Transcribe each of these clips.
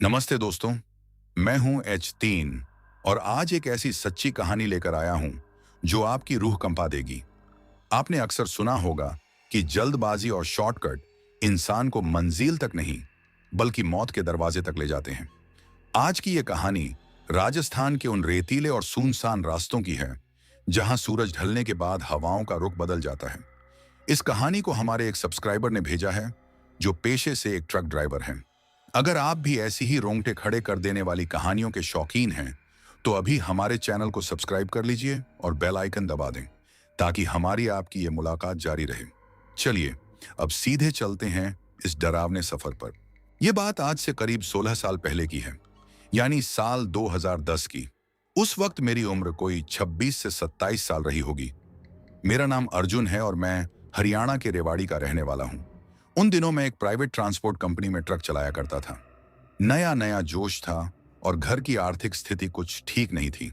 नमस्ते दोस्तों। मैं हूं H3 और आज एक ऐसी सच्ची कहानी लेकर आया हूं जो आपकी रूह कंपा देगी। आपने अक्सर सुना होगा कि जल्दबाजी और शॉर्टकट इंसान को मंजिल तक नहीं बल्कि मौत के दरवाजे तक ले जाते हैं। आज की यह कहानी राजस्थान के उन रेतीले और सुनसान रास्तों की है जहां सूरज ढलने के बाद हवाओं का रुख बदल जाता है। इस कहानी को हमारे एक सब्सक्राइबर ने भेजा है जो पेशे से एक ट्रक ड्राइवर हैं। अगर आप भी ऐसी ही रोंगटे खड़े कर देने वाली कहानियों के शौकीन हैं, तो अभी हमारे चैनल को सब्सक्राइब कर लीजिए और बेल आइकन दबा दें ताकि हमारी आपकी ये मुलाकात जारी रहे। चलिए अब सीधे चलते हैं इस डरावने सफर पर। यह बात आज से करीब 16 साल पहले की है, यानी साल 2010 की। उस वक्त मेरी उम्र कोई 26 से 27 साल रही होगी। मेरा नाम अर्जुन है और मैं हरियाणा के रेवाड़ी का रहने वाला हूं। उन दिनों मैं एक प्राइवेट ट्रांसपोर्ट कंपनी में ट्रक चलाया करता था। नया नया जोश था और घर की आर्थिक स्थिति कुछ ठीक नहीं थी,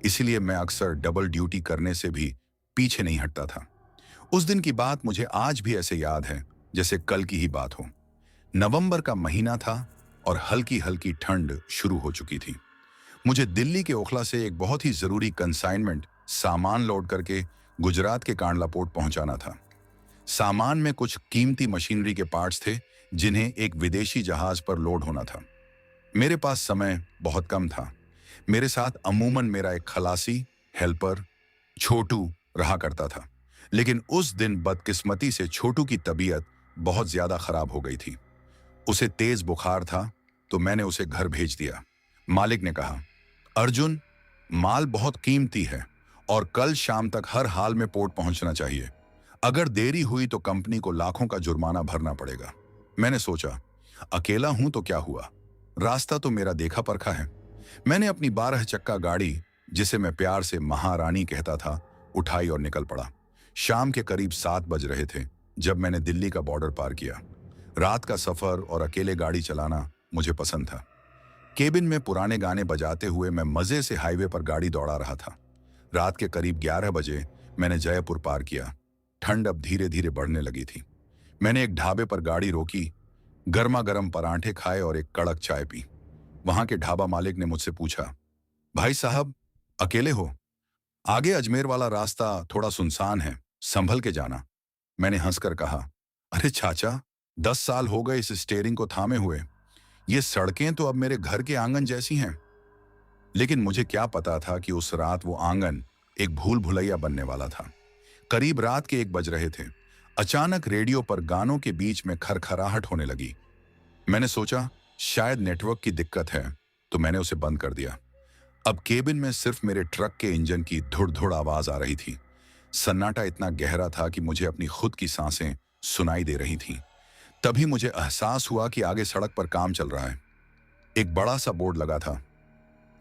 इसलिए मैं अक्सर डबल ड्यूटी करने से भी पीछे नहीं हटता था। उस दिन की बात मुझे आज भी ऐसे याद है जैसे कल की ही बात हो। नवंबर का महीना था और हल्की हल्की ठंड शुरू हो चुकी थी। मुझे दिल्ली के ओखला से एक बहुत ही जरूरी कंसाइनमेंट सामान लोड करके गुजरात के कांडला पोर्ट पहुंचाना था। सामान में कुछ कीमती मशीनरी के पार्ट्स थे जिन्हें एक विदेशी जहाज पर लोड होना था। मेरे पास समय बहुत कम था। मेरे साथ अमूमन मेरा एक खलासी हेल्पर छोटू रहा करता था, लेकिन उस दिन बदकिस्मती से छोटू की तबीयत बहुत ज्यादा खराब हो गई थी। उसे तेज बुखार था, तो मैंने उसे घर भेज दिया। मालिक ने कहा, अर्जुन, माल बहुत कीमती है और कल शाम तक हर हाल में पोर्ट पहुंचना चाहिए। अगर देरी हुई तो कंपनी को लाखों का जुर्माना भरना पड़ेगा। मैंने सोचा, अकेला हूं तो क्या हुआ, रास्ता तो मेरा देखा परखा है। मैंने अपनी 12 चक्का गाड़ी, जिसे मैं प्यार से महारानी कहता था, उठाई और निकल पड़ा। शाम के करीब 7 बज रहे थे जब मैंने दिल्ली का बॉर्डर पार किया। रात का सफर और अकेले गाड़ी चलाना मुझे पसंद था। केबिन में पुराने गाने बजाते हुए मैं मजे से हाईवे पर गाड़ी दौड़ा रहा था। रात के करीब 11 बजे मैंने जयपुर पार किया। ठंड अब धीरे धीरे बढ़ने लगी थी। मैंने एक ढाबे पर गाड़ी रोकी, गर्मा गर्म परांठे खाए और एक कड़क चाय पी। वहां के ढाबा मालिक ने मुझसे पूछा, भाई साहब, अकेले हो? आगे अजमेर वाला रास्ता थोड़ा सुनसान है, संभल के जाना। मैंने हंसकर कहा, अरे चाचा, 10 साल हो गए इस स्टीयरिंग को थामे हुए। ये सड़कें तो अब मेरे घर के आंगन जैसी हैं। लेकिन मुझे क्या पता था कि उस रात वो आंगन एक भूल भुलैया बनने वाला था। करीब रात के 1 बज रहे थे। अचानक रेडियो पर गानों के बीच में खरखराहट होने लगी। मैंने सोचा शायद नेटवर्क की दिक्कत है, तो मैंने उसे बंद कर दिया। अब केबिन में सिर्फ मेरे ट्रक के इंजन की धुड़ धुड़ आवाज आ रही थी। सन्नाटा इतना गहरा था कि मुझे अपनी खुद की सांसें सुनाई दे रही थीं। तभी मुझे एहसास हुआ कि आगे सड़क पर काम चल रहा है। एक बड़ा सा बोर्ड लगा था,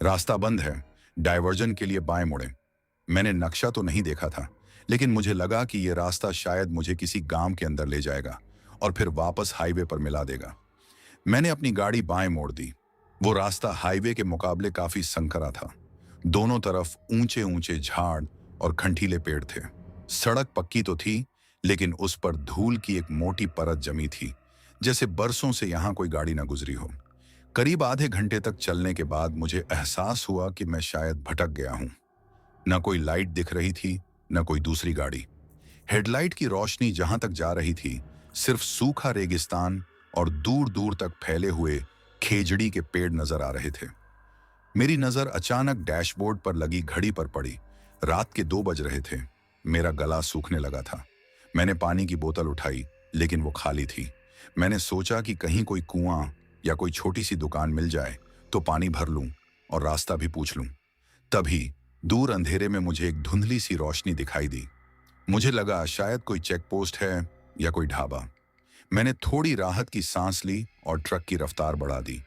रास्ता बंद है, डायवर्जन के लिए बाएं मुड़ें। मैंने नक्शा तो नहीं देखा था, लेकिन मुझे लगा कि यह रास्ता शायद मुझे किसी गांव के अंदर ले जाएगा और फिर वापस हाईवे पर मिला देगा। मैंने अपनी गाड़ी बाएं मोड़ दी। वो रास्ता हाईवे के मुकाबले काफी संकरा था। दोनों तरफ ऊंचे ऊंचे झाड़ और खंठीले पेड़ थे। सड़क पक्की तो थी, लेकिन उस पर धूल की एक मोटी परत जमी थी, जैसे बरसों से यहां कोई गाड़ी न गुजरी हो। करीब आधे घंटे तक चलने के बाद मुझे एहसास हुआ कि मैं शायद भटक गया हूं। न कोई लाइट दिख रही थी, न कोई दूसरी गाड़ी। हेडलाइट की रोशनी जहां तक जा रही थी, सिर्फ सूखा रेगिस्तान और दूर दूर तक फैले हुए खेजड़ी के पेड़ नजर आ रहे थे। मेरी नजर अचानक डैशबोर्ड पर लगी घड़ी पर पड़ी। रात के 2 बज रहे थे। मेरा गला सूखने लगा था। मैंने पानी की बोतल उठाई, लेकिन वो खाली थी। मैंने सोचा कि कहीं कोई कुआं या कोई छोटी सी दुकान मिल जाए तो पानी भर लूं और रास्ता भी पूछ लूं। तभी दूर अंधेरे में मुझे एक धुंधली सी रोशनी दिखाई दी। मुझे लगा शायद कोई चेक पोस्ट है या कोई ढाबा। मैंने थोड़ी राहत की सांस ली और ट्रक की रफ्तार बढ़ा दी।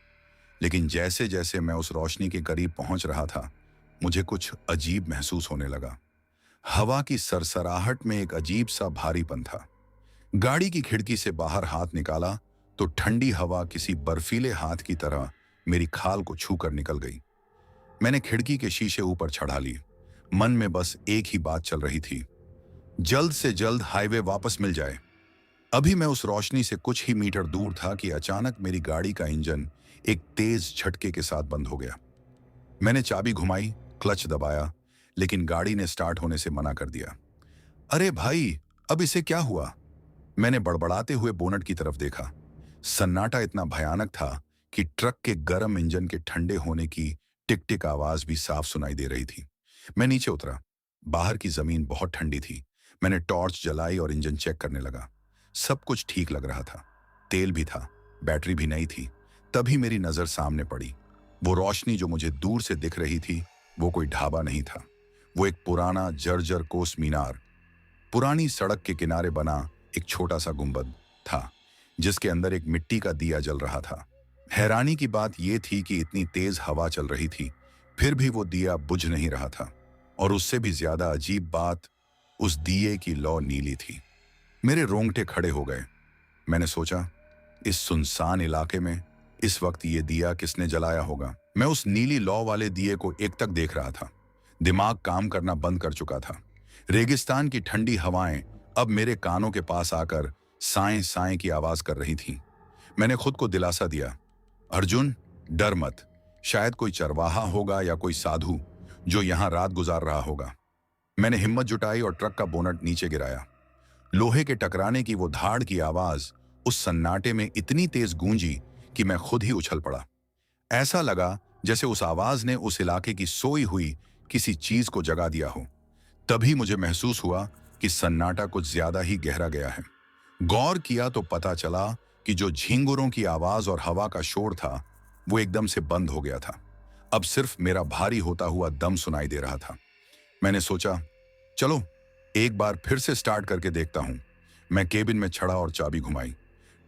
लेकिन जैसे जैसे मैं उस रोशनी के करीब पहुंच रहा था, मुझे कुछ अजीब महसूस होने लगा। हवा की सरसराहट में एक अजीब सा भारीपन था। गाड़ी की खिड़की से बाहर हाथ निकाला तो ठंडी हवा किसी बर्फीले हाथ की तरह मेरी खाल को छूकर निकल गई। मैंने खिड़की के शीशे ऊपर चढ़ा लिए। मन में बस एक ही बात चल रही थी, जल्द से जल्द हाईवे वापस मिल जाए। अभी मैं उस रोशनी से कुछ ही मीटर दूर था कि अचानक मेरी गाड़ी का इंजन एक तेज झटके के साथ बंद हो गया। मैंने चाबी घुमाई, क्लच दबाया, लेकिन गाड़ी ने स्टार्ट होने से मना कर दिया। अरे भाई, अब इसे क्या हुआ? मैंने बड़बड़ाते हुए बोनट की तरफ देखा। सन्नाटा इतना भयानक था कि ट्रक के गर्म इंजन के ठंडे होने की टिक टिक आवाज भी साफ सुनाई दे रही थी। मैं नीचे उतरा। बाहर की जमीन बहुत ठंडी थी। मैंने टॉर्च जलाई और इंजन चेक करने लगा। सब कुछ ठीक लग रहा था। तेल भी था, बैटरी भी नई थी। तभी मेरी नजर सामने पड़ी। वो रोशनी जो मुझे दूर से दिख रही थी, वो कोई ढाबा नहीं था। वो एक पुराना जर्जर कोस मीनार, पुरानी सड़क के किनारे बना एक छोटा सा गुंबद था, जिसके अंदर एक मिट्टी का दिया जल रहा था। हैरानी की बात यह थी कि इतनी तेज हवा चल रही थी, फिर भी वो दिया बुझ नहीं रहा था। और उससे भी ज्यादा अजीब बात, उस दिए की लौ नीली थी। मेरे रोंगटे खड़े हो गए। मैंने सोचा, इस सुनसान इलाके में इस वक्त ये दिया किसने जलाया होगा? मैं उस नीली लौ वाले दिए को एकटक देख रहा था। दिमाग काम करना बंद कर चुका था। रेगिस्तान की ठंडी हवाएं अब मेरे कानों के पास आकर साएं साएं की आवाज कर रही थीं। मैंने खुद को दिलासा दिया, अर्जुन, डर मत। शायद कोई चरवाहा होगा या कोई साधु जो यहां रात गुजार रहा होगा। मैंने हिम्मत जुटाई और ट्रक का बोनट नीचे गिराया। लोहे के टकराने की वो धाड़ की आवाज उस सन्नाटे में इतनी तेज गूंजी कि मैं खुद ही उछल पड़ा। ऐसा लगा जैसे उस आवाज ने उस इलाके की सोई हुई किसी चीज को जगा दिया हो। तभी मुझे महसूस हुआ कि सन्नाटा कुछ ज्यादा ही गहरा गया है। गौर किया तो पता चला कि जो झींगुरों की आवाज और हवा का शोर था, वो एकदम से बंद हो गया था। अब सिर्फ मेरा भारी होता हुआ दम सुनाई दे रहा था। मैंने सोचा, चलो एक बार फिर से स्टार्ट करके देखता हूं। मैं केबिन में चढ़ा और चाबी घुमाई।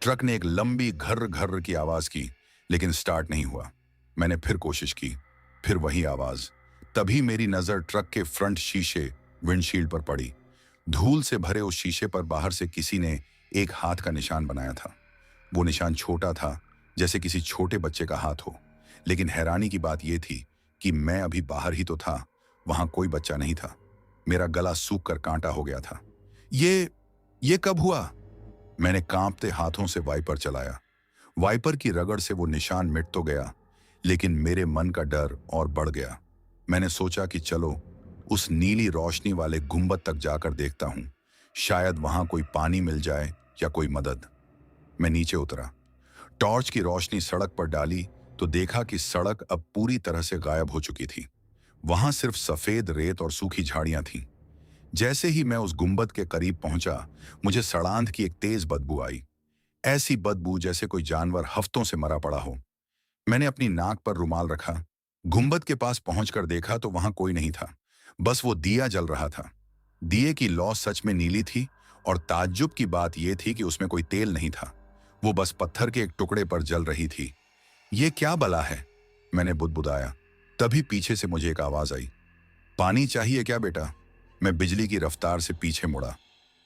ट्रक ने एक लंबी घर्र घर्र की आवाज की, लेकिन स्टार्ट नहीं हुआ। मैंने फिर कोशिश की, फिर वही आवाज। तभी मेरी नजर ट्रक के फ्रंट शीशे, विंडशील्ड पर पड़ी। धूल से भरे उस शीशे पर बाहर से किसी ने एक हाथ का निशान बनाया था। वो निशान छोटा था, जैसे किसी छोटे बच्चे का हाथ हो। लेकिन हैरानी की बात यह थी कि मैं अभी बाहर ही तो था, वहां कोई बच्चा नहीं था। मेरा गला सूख कर कांटा हो गया था। ये कब हुआ? मैंने कांपते हाथों से वाइपर चलाया। वाइपर की रगड़ से वो निशान मिट तो गया, लेकिन मेरे मन का डर और बढ़ गया। मैंने सोचा कि चलो उस नीली रोशनी वाले गुंबद तक जाकर देखता हूं। शायद वहां कोई पानी मिल जाए या कोई मदद। मैं नीचे उतरा। टॉर्च की रोशनी सड़क पर डाली तो देखा कि सड़क अब पूरी तरह से गायब हो चुकी थी। वहां सिर्फ सफेद रेत और सूखी झाड़ियां थीं। जैसे ही मैं उस गुंबद के करीब पहुंचा, मुझे सड़ांध की एक तेज बदबू आई। ऐसी बदबू जैसे कोई जानवर हफ्तों से मरा पड़ा हो। मैंने अपनी नाक पर रुमाल रखा। गुंबद के पास पहुंचकर देखा तो वहां कोई नहीं था, बस वो दिया जल रहा था। दिए की लौ सच में नीली थी, और ताज्जुब की बात यह थी कि उसमें कोई तेल नहीं था। वो बस पत्थर के एक टुकड़े पर जल रही थी। ये क्या बला है? मैंने बुदबुदाया। तभी पीछे से मुझे एक आवाज आई, पानी चाहिए क्या बेटा? मैं बिजली की रफ्तार से पीछे मुड़ा।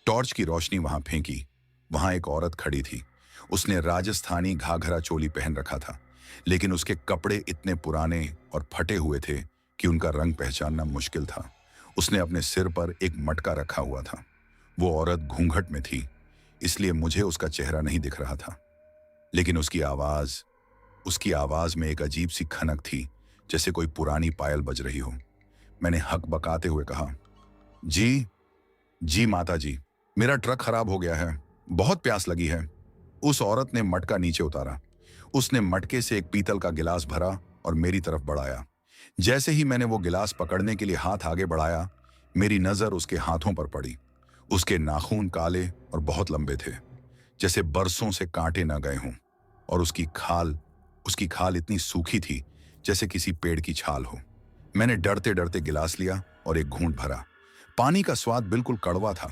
टॉर्च की रोशनी वहां फेंकी। वहां एक औरत खड़ी थी। उसने राजस्थानी घाघरा चोली पहन रखा था, लेकिन उसके कपड़े इतने पुराने और फटे हुए थे कि उनका रंग पहचानना मुश्किल था। उसने अपने सिर पर एक मटका रखा हुआ था। वो औरत घूंघट में थी, इसलिए मुझे उसका चेहरा नहीं दिख रहा था। लेकिन उसकी आवाज में एक अजीब सी खनक थी, जैसे कोई पुरानी पायल बज रही हो। मैंने हक बकाते हुए कहा, जी जी माता जी, मेरा ट्रक खराब हो गया है, बहुत प्यास लगी है। उस औरत ने मटका नीचे उतारा। उसने मटके से एक पीतल का गिलास भरा और मेरी तरफ बढ़ाया। जैसे ही मैंने वो गिलास पकड़ने के लिए हाथ आगे बढ़ाया, मेरी नजर उसके हाथों पर पड़ी। उसके नाखून काले और बहुत लंबे थे, जैसे बरसों से काटे न गए हों। और उसकी खाल इतनी सूखी थी जैसे किसी पेड़ की छाल हो। मैंने डरते डरते गिलास लिया और एक घूंट भरा। पानी का स्वाद बिल्कुल कड़वा था,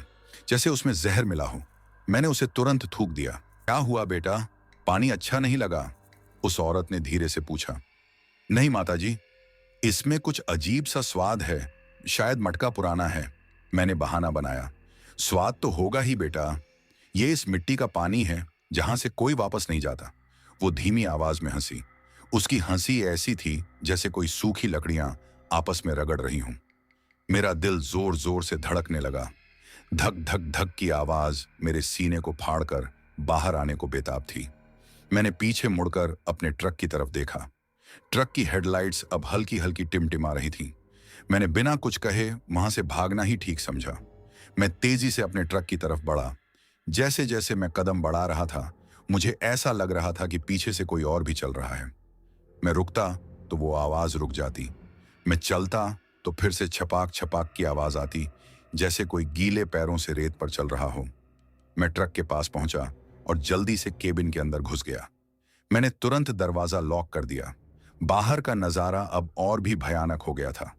जैसे उसमें जहर मिला हो। मैंने उसे तुरंत थूक दिया। क्या हुआ बेटा, पानी अच्छा नहीं लगा? उस औरत ने धीरे से पूछा। नहीं माताजी, इसमें कुछ अजीब सा स्वाद है, शायद मटका पुराना है। मैंने बहाना बनाया। स्वाद तो होगा ही बेटा, ये इस मिट्टी का पानी है जहां से कोई वापस नहीं जाता। वो धीमी आवाज में हंसी। उसकी हंसी ऐसी थी जैसे कोई सूखी लकड़ियां आपस में रगड़ रही हों। मेरा दिल जोर जोर से धड़कने लगा। धक धक धक की आवाज मेरे सीने को फाड़कर बाहर आने को बेताब थी। मैंने पीछे मुड़कर अपने ट्रक की तरफ देखा। ट्रक की हेडलाइट्स अब हल्की हल्की टिमटिमा रही थीं। मैंने बिना कुछ कहे वहां से भागना ही ठीक समझा। मैं तेजी से अपने ट्रक की तरफ बढ़ा। जैसे जैसे मैं कदम बढ़ा रहा था, मुझे ऐसा लग रहा था कि पीछे से कोई और भी चल रहा है। मैं रुकता तो वो आवाज रुक जाती। मैं चलता तो फिर से छपाक छपाक की आवाज आती, जैसे कोई गीले पैरों से रेत पर चल रहा हो। मैं ट्रक के पास पहुंचा और जल्दी से केबिन के अंदर घुस गया। मैंने तुरंत दरवाजा लॉक कर दिया। बाहर का नजारा अब और भी भयानक हो गया था।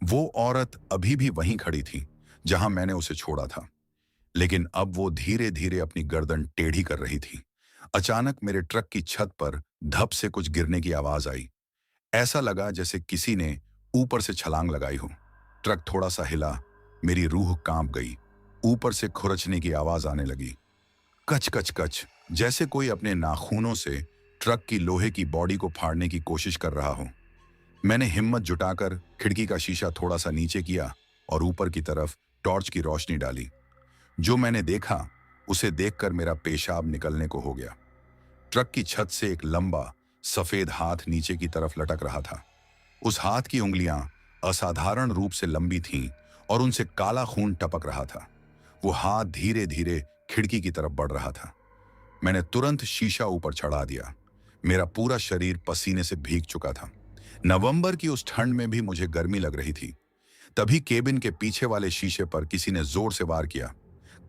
वो औरत अभी भी वहीं खड़ी थी जहां मैंने उसे छोड़ा था, लेकिन अब वो धीरे धीरे अपनी गर्दन टेढ़ी कर रही थी। अचानक मेरे ट्रक की छत पर धप से कुछ गिरने की आवाज आई। ऐसा लगा जैसे किसी ने ऊपर से छलांग लगाई हो। ट्रक थोड़ा सा हिला, मेरी रूह कांप गई। ऊपर से खुरचने की आवाज आने लगी, कच कच कच, जैसे कोई अपने नाखूनों से ट्रक की लोहे की बॉडी को फाड़ने की कोशिश कर रहा हो। मैंने हिम्मत जुटाकर खिड़की का शीशा थोड़ा सा नीचे किया और ऊपर की तरफ टॉर्च की रोशनी डाली। जो मैंने देखा उसे देखकर मेरा पेशाब निकलने को हो गया। ट्रक की छत से एक लंबा सफेद हाथ नीचे की तरफ लटक रहा था। उस हाथ की उंगलियां असाधारण रूप से लंबी थीं और उनसे काला खून टपक रहा था। वो हाथ धीरे धीरे खिड़की की तरफ बढ़ रहा था। मैंने तुरंत शीशा ऊपर चढ़ा दिया। मेरा पूरा शरीर पसीने से भीग चुका था। नवंबर की उस ठंड में भी मुझे गर्मी लग रही थी। तभी केबिन के पीछे वाले शीशे पर किसी ने जोर से वार किया।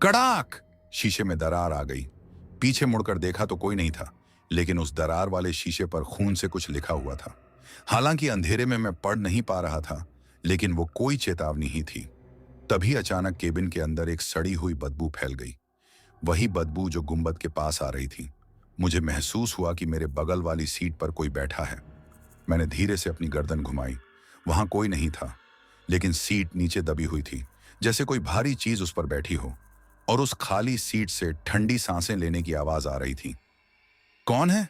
कड़ाक! शीशे में दरार आ गई। पीछे मुड़कर देखा तो कोई नहीं था, लेकिन उस दरार वाले शीशे पर खून से कुछ लिखा हुआ था। हालांकि अंधेरे में मैं पढ़ नहीं पा रहा था, लेकिन वो कोई चेतावनी ही थी। तभी अचानक केबिन के अंदर एक सड़ी हुई बदबू फैल गई। वही बदबू जो गुंबद के पास आ रही थी। मुझे महसूस हुआ कि मेरे बगल वाली सीट पर कोई बैठा है। मैंने धीरे से अपनी गर्दन घुमाई। वहां कोई नहीं था, लेकिन सीट नीचे दबी हुई थी, जैसे कोई भारी चीज उस पर बैठी हो। और उस खाली सीट से ठंडी सांसें लेने की आवाज आ रही थी। कौन है?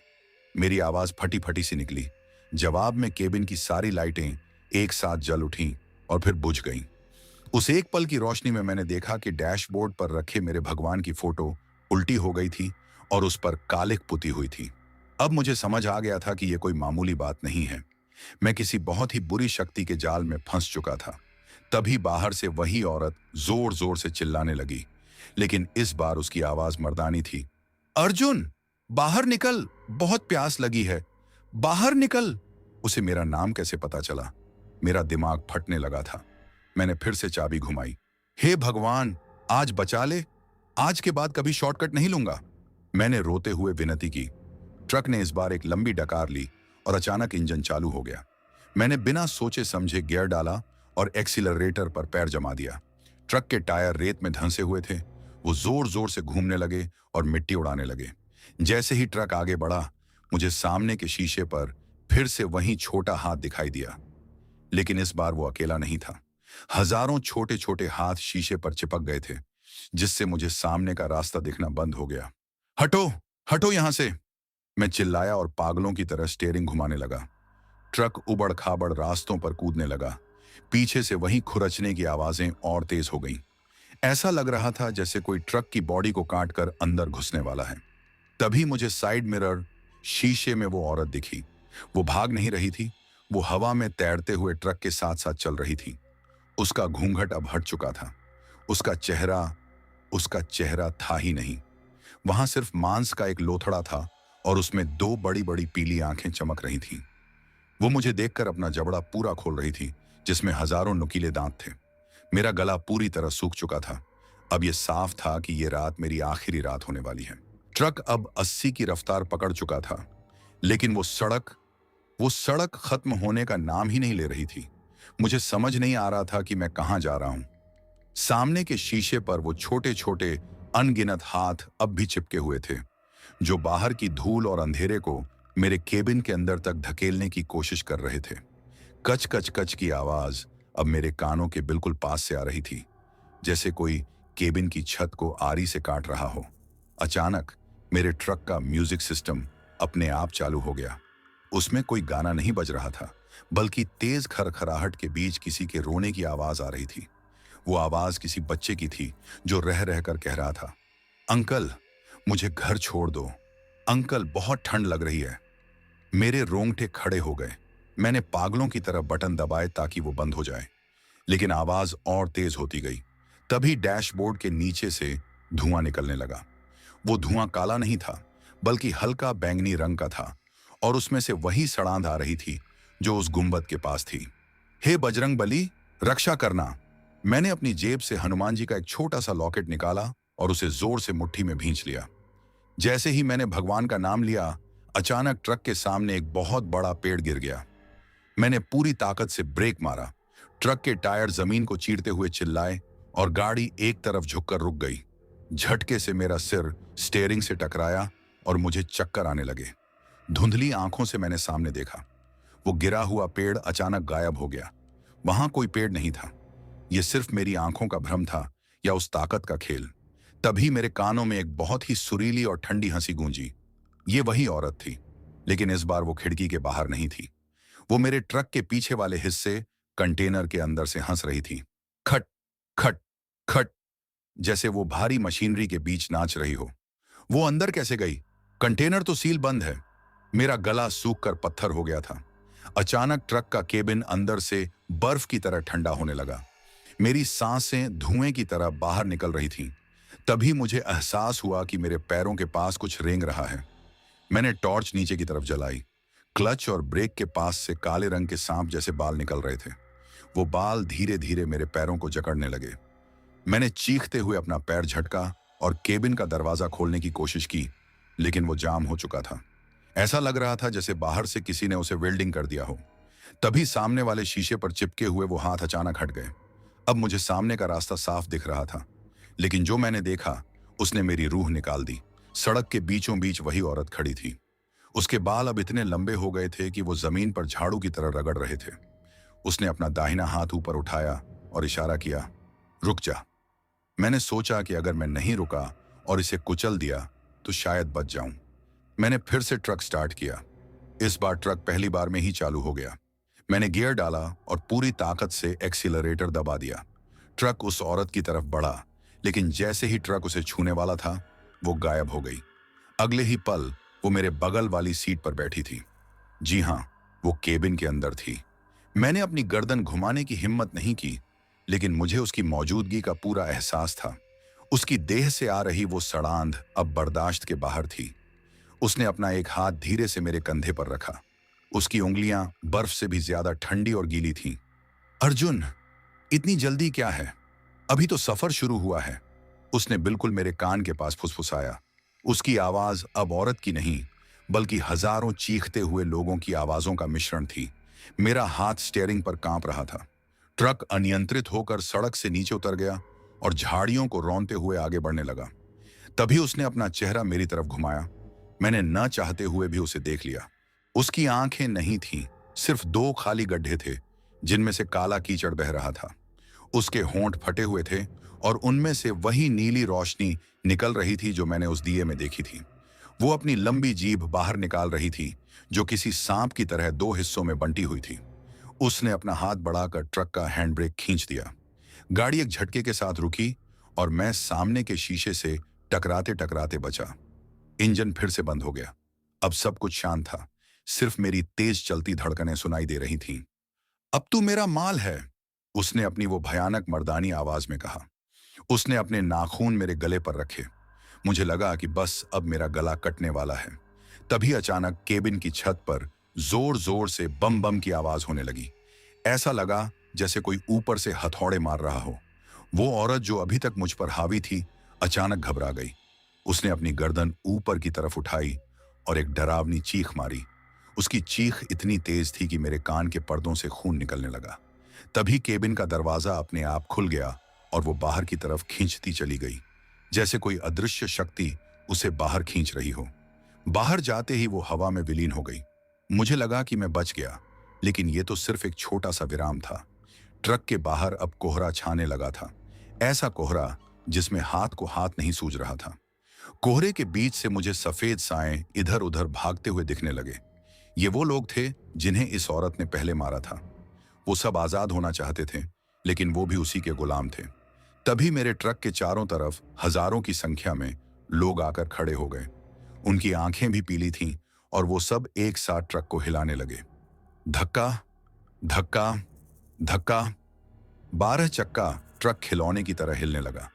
मेरी आवाज फटी फटी सी निकली। जवाब में केबिन की सारी लाइटें एक साथ जल उठीं और फिर बुझ गईं। उस एक पल की रोशनी में मैंने देखा कि डैशबोर्ड पर रखे मेरे भगवान की फोटो उल्टी हो गई थी और उस पर कालिक पुती हुई थी। अब मुझे समझ आ गया था कि यह कोई मामूली बात नहीं है। मैं किसी बहुत ही बुरी शक्ति के जाल में फंस चुका था। तभी बाहर से वही औरत जोर जोर से चिल्लाने लगी, लेकिन इस बार उसकी आवाज मर्दानी थी। अर्जुन, बाहर निकल, बहुत प्यास लगी है, बाहर निकल। उसे मेरा नाम कैसे पता चला? मेरा दिमाग फटने लगा था। मैंने फिर से चाबी घुमाई। हे भगवान, आज बचा ले, आज के बाद कभी शॉर्टकट नहीं लूंगा, मैंने रोते हुए विनती की। ट्रक ने इस बार एक लंबी डकार ली और अचानक इंजन चालू हो गया। मैंने बिना सोचे समझे गियर डाला और एक्सीलरेटर पर पैर जमा दिया। ट्रक के टायर रेत में धंसे हुए थे। वो जोर जोर से घूमने लगे और मिट्टी उड़ाने लगे। जैसे ही ट्रक आगे बढ़ा, मुझे सामने के शीशे पर फिर से वही छोटा हाथ दिखाई दिया, लेकिन इस बार वो अकेला नहीं था। हजारों छोटे छोटे हाथ शीशे पर चिपक गए थे, जिससे मुझे सामने का रास्ता दिखना बंद हो गया। हटो, हटो यहां से, मैं चिल्लाया और पागलों की तरह स्टीयरिंग घुमाने लगा। ट्रक उबड़ खाबड़ रास्तों पर कूदने लगा। पीछे से वही खुरचने की आवाजें और तेज हो गईं। ऐसा लग रहा था जैसे कोई ट्रक की बॉडी को काटकर अंदर घुसने वाला है। तभी मुझे साइड मिरर शीशे में वो औरत दिखी। वो भाग नहीं रही थी, वो हवा में तैरते हुए ट्रक के साथ साथ चल रही थी। उसका घूंघट अब हट चुका था। उसका चेहरा था ही नहीं। वहां सिर्फ मांस का एक लोथड़ा था और उसमें दो बड़ी बड़ी पीली आंखें चमक रही थीं। वो मुझे देखकर अपना जबड़ा पूरा खोल रही थी, जिसमें हजारों नुकीले दांत थे। मेरा गला पूरी तरह सूख चुका था। अब यह साफ था कि यह रात मेरी आखिरी रात होने वाली है। ट्रक अब 80 की रफ्तार पकड़ चुका था, लेकिन वो सड़क खत्म होने का नाम ही नहीं ले रही थी। मुझे समझ नहीं आ रहा था कि मैं कहां जा रहा हूं। सामने के शीशे पर वो छोटे छोटे अनगिनत हाथ अब भी चिपके हुए थे, जो बाहर की धूल और अंधेरे को मेरे केबिन के अंदर तक धकेलने की कोशिश कर रहे थे। कच कच कच की आवाज अब मेरे कानों के बिल्कुल पास से आ रही थी, जैसे कोई केबिन की छत को आरी से काट रहा हो। अचानक मेरे ट्रक का म्यूजिक सिस्टम अपने आप चालू हो गया। उसमें कोई गाना नहीं बज रहा था, बल्कि तेज खरखराहट के बीच किसी के रोने की आवाज आ रही थी। वो आवाज किसी बच्चे की थी जो रह रह कर कह रहा था, अंकल, मुझे घर छोड़ दो, अंकल, बहुत ठंड लग रही है। मेरे रोंगटे खड़े हो गए। मैंने पागलों की तरह बटन दबाए ताकि वो बंद हो जाए, लेकिन आवाज और तेज होती गई। तभी डैशबोर्ड के नीचे से धुआं निकलने लगा। वो धुआं काला नहीं था, बल्कि हल्का बैंगनी रंग का था, और उसमें से वही सड़ांध आ रही थी जो उस गुंबद के पास थी। हे बजरंग बली, रक्षा करना! मैंने अपनी जेब से हनुमान जी का एक छोटा सा लॉकेट निकाला और उसे जोर से मुट्ठी में भींच लिया। जैसे ही मैंने भगवान का नाम लिया, अचानक ट्रक के सामने एक बहुत बड़ा पेड़ गिर गया। मैंने पूरी ताकत से ब्रेक मारा। ट्रक के टायर जमीन को चीरते हुए चिल्लाए और गाड़ी एक तरफ झुककर रुक गई। झटके से मेरा सिर स्टीयरिंग से टकराया और मुझे चक्कर आने लगे। धुंधली आंखों से मैंने सामने देखा। वो गिरा हुआ पेड़ अचानक गायब हो गया। वहां कोई पेड़ नहीं था। यह सिर्फ मेरी आंखों का भ्रम था या उस ताकत का खेल। तभी मेरे कानों में एक बहुत ही सुरीली और ठंडी हंसी गूंजी। ये वही औरत थी, लेकिन इस बार वो खिड़की के बाहर नहीं थी। वो मेरे ट्रक के पीछे वाले हिस्से, कंटेनर के अंदर से हंस रही थी। खट खट खट, जैसे वो भारी मशीनरी के बीच नाच रही हो। वो अंदर कैसे गई? कंटेनर तो सील बंद है। मेरा गला सूख कर पत्थर हो गया था। अचानक ट्रक का केबिन अंदर से बर्फ की तरह ठंडा होने लगा। मेरी सांसें धुएं की तरह बाहर निकल रही थीं। तभी मुझे एहसास हुआ कि मेरे पैरों के पास कुछ रेंग रहा है। मैंने टॉर्च नीचे की तरफ जलाई। क्लच और ब्रेक के पास से काले रंग के सांप जैसे बाल निकल रहे थे। वो बाल धीरे धीरे मेरे पैरों को जकड़ने लगे। मैंने चीखते हुए अपना पैर झटका और केबिन का दरवाजा खोलने की कोशिश की, लेकिन वो जाम हो चुका था। ऐसा लग रहा था जैसे बाहर से किसी ने उसे वेल्डिंग कर दिया हो। तभी सामने वाले शीशे पर चिपके हुए वो हाथ अचानक हट गए। अब मुझे सामने का रास्ता साफ दिख रहा था, लेकिन जो मैंने देखा उसने मेरी रूह निकाल दी। सड़क के बीचों बीच वही औरत खड़ी थी। उसके बाल अब इतने लंबे हो गए थे कि वो जमीन पर झाड़ू की तरह रगड़ रहे थे। उसने अपना दाहिना हाथ ऊपर उठाया और इशारा किया, रुक जा। मैंने सोचा कि अगर मैं नहीं रुका और इसे कुचल दिया तो शायद बच जाऊं। मैंने फिर से ट्रक स्टार्ट किया। इस बार ट्रक पहली बार में ही चालू हो गया। मैंने गियर डाला और पूरी ताकत से एक्सीलरेटर दबा दिया। ट्रक उस औरत की तरफ बढ़ा, लेकिन जैसे ही ट्रक उसे छूने वाला था, वो गायब हो गई। अगले ही पल वो मेरे बगल वाली सीट पर बैठी थी। जी हाँ, वो केबिन के अंदर थी। मैंने अपनी गर्दन घुमाने की हिम्मत नहीं की, लेकिन मुझे उसकी मौजूदगी का पूरा एहसास था। उसकी देह से आ रही वो सड़ांध अब बर्दाश्त के बाहर थी। उसने अपना एक हाथ धीरे से मेरे कंधे पर रखा। उसकी उंगलियां बर्फ से भी ज्यादा ठंडी और गीली थीं। अर्जुन, इतनी जल्दी क्या है? अभी तो सफर शुरू हुआ है। उसने बिल्कुल मेरे कान के पास फुसफुसाया। उसकी आवाज अब औरत की नहीं, बल्कि हजारों चीखते हुए लोगों की आवाजों का मिश्रण थी। मेरा हाथ स्टीयरिंग पर कांप रहा था। ट्रक अनियंत्रित होकर सड़क से नीचे उतर गया और झाड़ियों को रौंदते हुए आगे बढ़ने लगा। तभी उसने अपना चेहरा मेरी तरफ घुमाया। मैंने न चाहते हुए भी उसे देख लिया। उसकी आंखें नहीं थीं, सिर्फ दो खाली गड्ढे थे जिनमें से काला कीचड़ बह रहा था। उसके होंठ फटे हुए थे और उनमें से वही नीली रोशनी निकल रही थी जो मैंने उस दिए में देखी थी। वो अपनी लंबी जीभ बाहर निकाल रही थी, जो किसी सांप की तरह दो हिस्सों में बंटी हुई थी। उसने अपना हाथ बढ़ाकर ट्रक का हैंड ब्रेक खींच दिया। गाड़ी एक झटके के साथ रुकी और मैं सामने के शीशे से टकराते टकराते बचा। इंजन फिर से बंद हो गया। अब सब कुछ शांत था। सिर्फ मेरी तेज चलती धड़कनें सुनाई दे रही थीं। अब तू मेरा माल है, उसने अपनी वो भयानक मर्दानी आवाज में कहा। उसने अपने नाखून मेरे गले पर रखे। मुझे लगा कि बस अब मेरा गला कटने वाला है। तभी अचानक केबिन की छत पर जोर जोर से बम बम की आवाज होने लगी। ऐसा लगा जैसे कोई ऊपर से हथौड़े मार रहा हो। वो औरत जो अभी तक मुझ पर हावी थी, अचानक घबरा गई। उसने अपनी गर्दन ऊपर की तरफ उठाई और एक डरावनी चीख मारी। उसकी चीख इतनी तेज थी कि मेरे कान के पर्दों से खून निकलने लगा। तभी केबिन का दरवाजा अपने आप खुल गया और वो बाहर की तरफ खींचती चली गई, जैसे कोई अदृश्य शक्ति उसे बाहर खींच रही हो। बाहर जाते ही वो हवा में विलीन हो गई। मुझे लगा कि मैं बच गया, लेकिन ये तो सिर्फ एक छोटा सा विराम था। ट्रक के बाहर अब कोहरा छाने लगा था। ऐसा कोहरा जिसमें हाथ को हाथ नहीं सूझ रहा था। कोहरे के बीच से मुझे सफेद साएं इधर उधर भागते हुए दिखने लगे। ये वो लोग थे जिन्हें इस औरत ने पहले मारा था। वो सब आजाद होना चाहते थे, लेकिन वो भी उसी के गुलाम थे। तभी मेरे ट्रक के चारों तरफ हजारों की संख्या में लोग आकर खड़े हो गए। उनकी आंखें भी पीली थीं और वो सब एक साथ ट्रक को हिलाने लगे। धक्का, धक्का, धक्का। 12 चक्का ट्रक खिलौने की तरह हिलने लगा।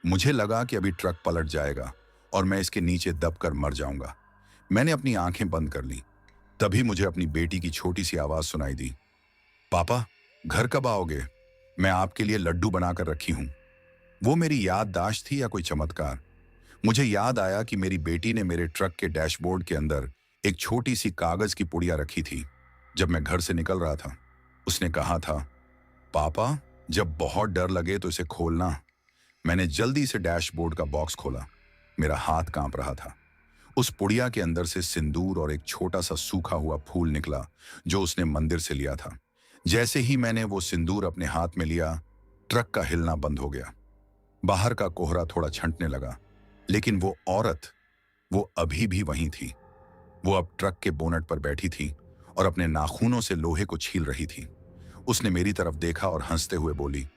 मुझे लगा कि अभी ट्रक पलट जाएगा और मैं इसके नीचे दबकर मर जाऊंगा। मैंने अपनी आंखें बंद कर ली। तभी मुझे अपनी बेटी की छोटी सी आवाज सुनाई दी, पापा, घर कब आओगे? मैं आपके लिए लड्डू बनाकर रखी हूं। वो मेरी याददाश्त थी या कोई चमत्कार? मुझे याद आया कि मेरी बेटी ने मेरे ट्रक के डैशबोर्ड के अंदर एक छोटी सी कागज की पुड़िया रखी थी। जब मैं घर से निकल रहा था, उसने कहा था, पापा, जब बहुत डर लगे तो इसे खोलना। मैंने जल्दी से डैशबोर्ड का बॉक्स खोला। मेरा हाथ कांप रहा था। उस पुड़िया के अंदर से सिंदूर और एक छोटा सा सूखा हुआ फूल निकला जो उसने मंदिर से लिया था। जैसे ही मैंने वो सिंदूर अपने हाथ में लिया, ट्रक का हिलना बंद हो गया। बाहर का कोहरा थोड़ा छंटने लगा, लेकिन वो औरत, वो अभी भी वहीं थी। वो अब ट्रक के बोनट पर बैठी थी और अपने नाखूनों से लोहे को छील रही थी। उसने मेरी तरफ देखा और हंसते हुए बोली,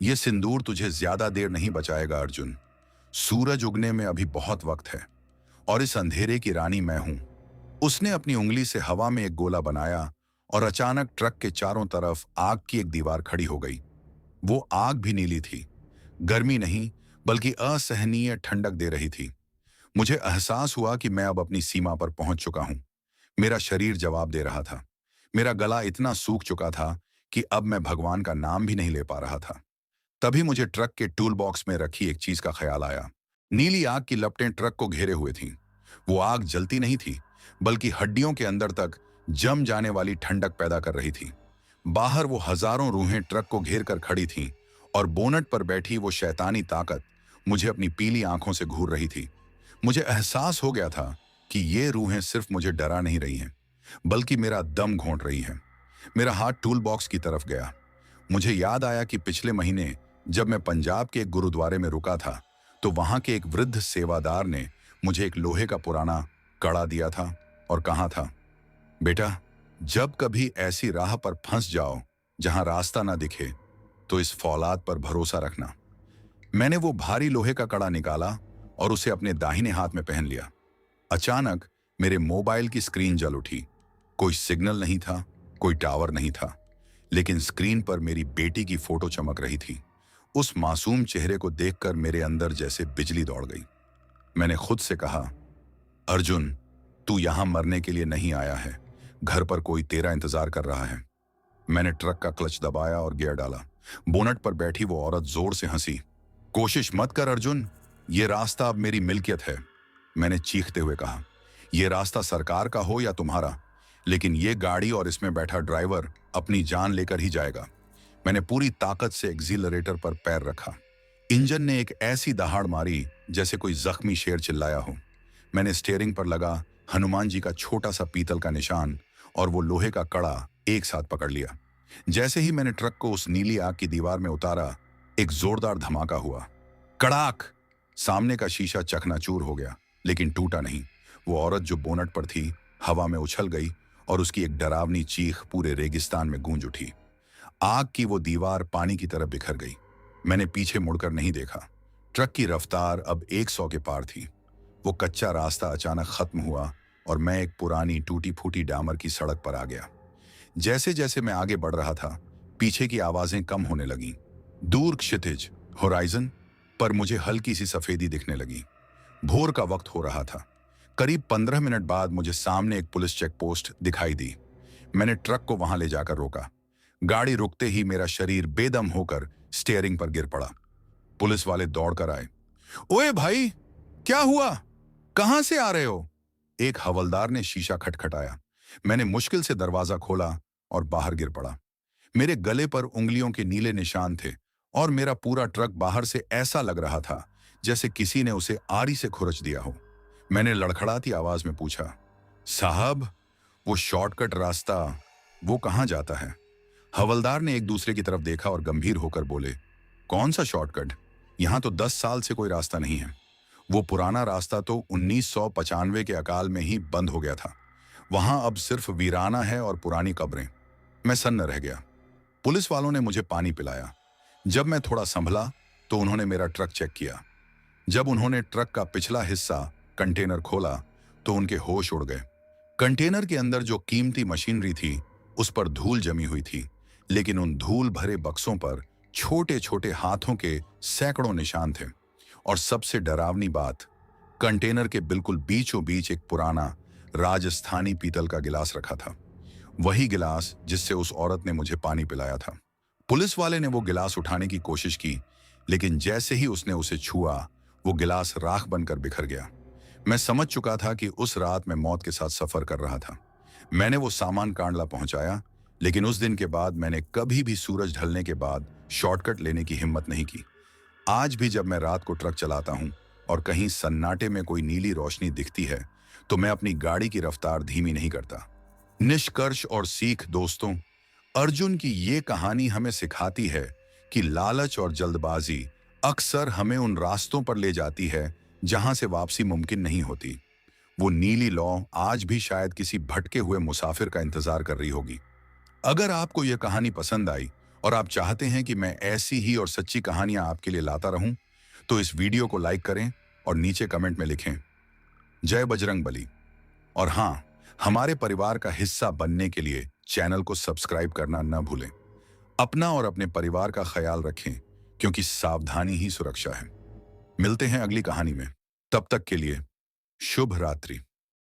ये सिंदूर तुझे ज्यादा देर नहीं बचाएगा अर्जुन। सूरज उगने में अभी बहुत वक्त है और इस अंधेरे की रानी मैं हूं। उसने अपनी उंगली से हवा में एक गोला बनाया और अचानक ट्रक के चारों तरफ आग की एक दीवार खड़ी हो गई। वो आग भी नीली थी, गर्मी नहीं बल्कि असहनीय ठंडक दे रही थी। मुझे एहसास हुआ कि मैं अब अपनी सीमा पर पहुंच चुका हूं। मेरा शरीर जवाब दे रहा था। मेरा गला इतना सूख चुका था कि अब मैं भगवान का नाम भी नहीं ले पा रहा था। तभी मुझे ट्रक के टूल बॉक्स में रखी एक चीज का ख्याल आया। नीली आग की लपटें ट्रक को घेरे हुए थीं। वो आग जलती नहीं थी, बल्कि हड्डियों के अंदर तक जम जाने वाली ठंडक पैदा कर रही थी। बाहर वो हजारों रूहें ट्रक को घेर कर खड़ी थीं और बोनट पर बैठी वो शैतानी ताकत मुझे अपनी पीली आंखों से घूर रही थी। मुझे एहसास हो गया था कि ये रूहें सिर्फ मुझे डरा नहीं रही हैं, बल्कि मेरा दम घोंट रही हैं। मेरा हाथ टूल बॉक्स की तरफ गया। मुझे याद आया कि पिछले महीने जब मैं पंजाब के एक गुरुद्वारे में रुका था, तो वहां के एक वृद्ध सेवादार ने मुझे एक लोहे का पुराना कड़ा दिया था और कहा था, बेटा, जब कभी ऐसी राह पर फंस जाओ जहां रास्ता ना दिखे, तो इस फौलाद पर भरोसा रखना। मैंने वो भारी लोहे का कड़ा निकाला और उसे अपने दाहिने हाथ में पहन लिया। अचानक मेरे मोबाइल की स्क्रीन जल उठी। कोई सिग्नल नहीं था, कोई टावर नहीं था, लेकिन स्क्रीन पर मेरी बेटी की फोटो चमक रही थी। उस मासूम चेहरे को देखकर मेरे अंदर जैसे बिजली दौड़ गई। मैंने खुद से कहा, अर्जुन, तू यहां मरने के लिए नहीं आया है। घर पर कोई तेरा इंतजार कर रहा है। मैंने ट्रक का क्लच दबाया और गियर डाला। बोनट पर बैठी वो औरत जोर से हंसी। कोशिश मत कर अर्जुन, ये रास्ता अब मेरी मिल्कियत है। मैंने चीखते हुए कहा, यह रास्ता सरकार का हो या तुम्हारा, लेकिन ये गाड़ी और इसमें बैठा ड्राइवर अपनी जान लेकर ही जाएगा। मैंने पूरी ताकत से एक्सीलरेटर पर पैर रखा। इंजन ने एक ऐसी दहाड़ मारी जैसे कोई जख्मी शेर चिल्लाया हो। मैंने स्टीयरिंग पर लगा हनुमान जी का छोटा सा पीतल का निशान और वो लोहे का कड़ा एक साथ पकड़ लिया। जैसे ही मैंने ट्रक को उस नीली आग की दीवार में उतारा, एक जोरदार धमाका हुआ। कड़ाक! सामने का शीशा चकनाचूर हो गया, लेकिन टूटा नहीं। वो औरत जो बोनट पर थी हवा में उछल गई और उसकी एक डरावनी चीख पूरे रेगिस्तान में गूंज उठी। आग की वो दीवार पानी की तरफ बिखर गई। मैंने पीछे मुड़कर नहीं देखा। ट्रक की रफ्तार अब 100 के पार थी। वो कच्चा रास्ता अचानक खत्म हुआ और मैं एक पुरानी टूटी फूटी डामर की सड़क पर आ गया। जैसे जैसे मैं आगे बढ़ रहा था, पीछे की आवाजें कम होने लगीं। दूर क्षितिज, होराइजन पर मुझे हल्की सी सफेदी दिखने लगी। भोर का वक्त हो रहा था। करीब 15 मिनट बाद मुझे सामने एक पुलिस चेक पोस्ट दिखाई दी। मैंने ट्रक को वहां ले जाकर रोका। गाड़ी रुकते ही मेरा शरीर बेदम होकर स्टीयरिंग पर गिर पड़ा। पुलिस वाले दौड़कर आए। ओए भाई, क्या हुआ? कहां से आ रहे हो? एक हवलदार ने शीशा खटखटाया। मैंने मुश्किल से दरवाजा खोला और बाहर गिर पड़ा। मेरे गले पर उंगलियों के नीले निशान थे और मेरा पूरा ट्रक बाहर से ऐसा लग रहा था जैसे किसी ने उसे आरी से खुरच दिया हो। मैंने लड़खड़ाती आवाज में पूछा, साहब, वो शॉर्टकट रास्ता वो कहां जाता है? हवलदार ने एक दूसरे की तरफ देखा और गंभीर होकर बोले, कौन सा शॉर्टकट? यहां तो 10 साल से कोई रास्ता नहीं है। वो पुराना रास्ता तो 1995 के अकाल में ही बंद हो गया था। वहां अब सिर्फ वीराना है और पुरानी कब्रें। मैं सन्न रह गया। पुलिस वालों ने मुझे पानी पिलाया। जब मैं थोड़ा संभला तो उन्होंने मेरा ट्रक चेक किया। जब उन्होंने ट्रक का पिछला हिस्सा, कंटेनर खोला, तो उनके होश उड़ गए। कंटेनर के अंदर जो कीमती मशीनरी थी उस पर धूल जमी हुई थी, लेकिन उन धूल भरे बक्सों पर छोटे छोटे हाथों के सैकड़ों निशान थे। और सबसे डरावनी बात, कंटेनर के बिल्कुल बीचों बीच एक पुराना राजस्थानी पीतल का गिलास रखा था। वही गिलास जिससे उस औरत ने मुझे पानी पिलाया था। पुलिस वाले ने वो गिलास उठाने की कोशिश की, लेकिन जैसे ही उसने उसे छुआ, वो गिलास राख बनकर बिखर गया। मैं समझ चुका था कि उस रात मैं मौत के साथ सफर कर रहा था। मैंने वो सामान कांडला पहुंचाया, लेकिन उस दिन के बाद मैंने कभी भी सूरज ढलने के बाद शॉर्टकट लेने की हिम्मत नहीं की। आज भी जब मैं रात को ट्रक चलाता हूं और कहीं सन्नाटे में कोई नीली रोशनी दिखती है, तो मैं अपनी गाड़ी की रफ्तार धीमी नहीं करता। निष्कर्ष और सीख दोस्तों, अर्जुन की ये कहानी हमें सिखाती है कि लालच और जल्दबाजी अक्सर हमें उन रास्तों पर ले जाती है जहां से वापसी मुमकिन नहीं होती। वो नीली लौ आज भी शायद किसी भटके हुए मुसाफिर का इंतजार कर रही होगी। अगर आपको यह कहानी पसंद आई और आप चाहते हैं कि मैं ऐसी ही और सच्ची कहानियां आपके लिए लाता रहूं, तो इस वीडियो को लाइक करें और नीचे कमेंट में लिखें जय बजरंगबली। और हाँ, हमारे परिवार का हिस्सा बनने के लिए चैनल को सब्सक्राइब करना न भूलें। अपना और अपने परिवार का ख्याल रखें, क्योंकि सावधानी ही सुरक्षा है। मिलते हैं अगली कहानी में। तब तक के लिए शुभ रात्रि।